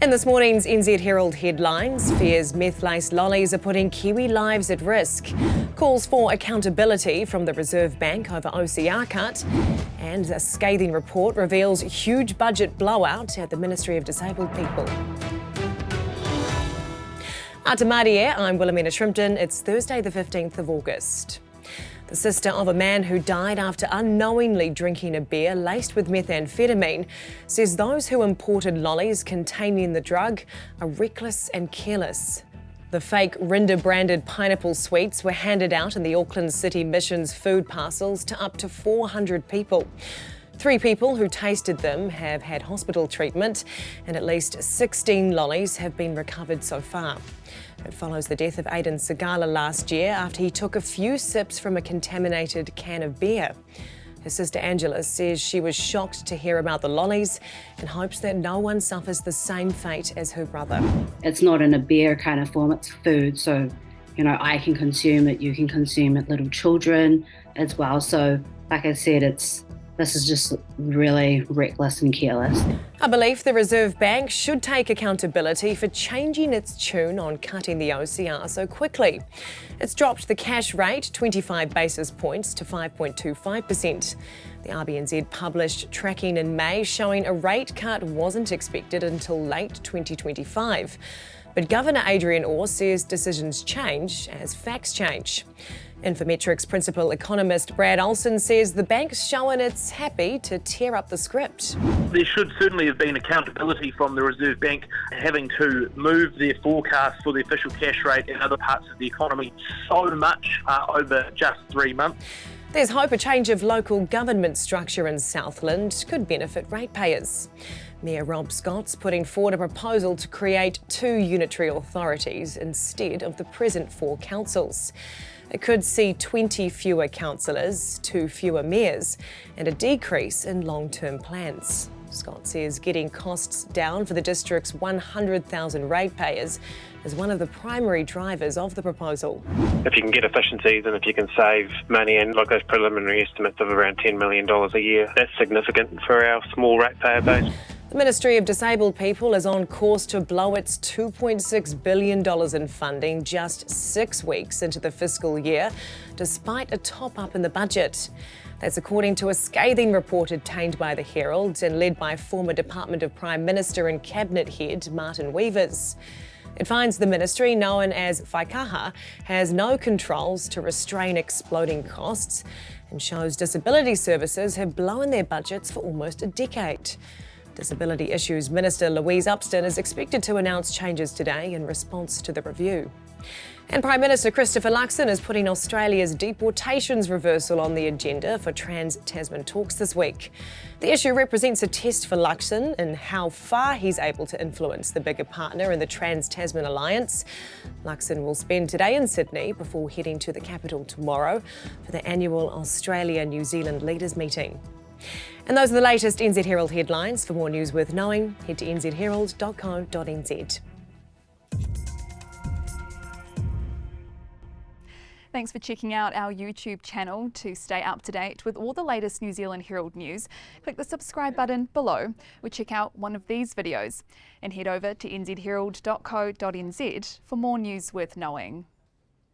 In this morning's NZ Herald headlines, fears meth-laced lollies are putting Kiwi lives at risk. Calls for accountability from the Reserve Bank over OCR cut. And a scathing report reveals huge budget blowout at the Ministry of Disabled People. Atamarie, I'm Wilhelmina Shrimpton. It's Thursday the 15th of August. The sister of a man who died after unknowingly drinking a beer laced with methamphetamine says those who imported lollies containing the drug are reckless and careless. The fake Rinder-branded pineapple sweets were handed out in the Auckland City Mission's food parcels to up to 400 people. 3 people who tasted them have had hospital treatment and at least 16 lollies have been recovered so far. It follows the death of Aidan Segala last year after he took a few sips from a contaminated can of beer. Her sister Angela says she was shocked to hear about the lollies and hopes that no one suffers the same fate as her brother. It's not in a beer kind of form, it's food. So, I can consume it, you can consume it, little children as well. So, like I said, this is just really reckless and careless. A belief the Reserve Bank should take accountability for changing its tune on cutting the OCR so quickly. It's dropped the cash rate 25 basis points to 5.25%. The RBNZ published tracking in May showing a rate cut wasn't expected until late 2025. But Governor Adrian Orr says decisions change as facts change. Infometrics principal economist Brad Olsen says the bank's showing it's happy to tear up the script. There should certainly have been accountability from the Reserve Bank having to move their forecast for the official cash rate in other parts of the economy so much over just 3 months. There's hope a change of local government structure in Southland could benefit ratepayers. Mayor Rob Scott's putting forward a proposal to create 2 unitary authorities instead of the present 4 councils. It could see 20 fewer councillors, 2 fewer mayors, and a decrease in long-term plans. Scott says getting costs down for the district's 100,000 ratepayers is one of the primary drivers of the proposal. If you can get efficiencies and if you can save money, and like those preliminary estimates of around $10 million a year, that's significant for our small ratepayer base. The Ministry of Disabled People is on course to blow its $2.6 billion in funding just 6 weeks into the fiscal year, despite a top-up in the budget. That's according to a scathing report obtained by the Herald and led by former Department of Prime Minister and Cabinet Head Martin Weavers. It finds the ministry, known as Whaikaha, has no controls to restrain exploding costs and shows disability services have blown their budgets for almost a decade. Disability Issues Minister Louise Upston is expected to announce changes today in response to the review. And Prime Minister Christopher Luxon is putting Australia's deportations reversal on the agenda for Trans-Tasman talks this week. The issue represents a test for Luxon in how far he's able to influence the bigger partner in the Trans-Tasman alliance. Luxon will spend today in Sydney before heading to the capital tomorrow for the annual Australia-New Zealand leaders meeting. And those are the latest NZ Herald headlines. For more news worth knowing, head to nzherald.co.nz. Thanks for checking out our YouTube channel. To stay up to date with all the latest New Zealand Herald news, click the subscribe button below or check out one of these videos. And head over to nzherald.co.nz for more news worth knowing.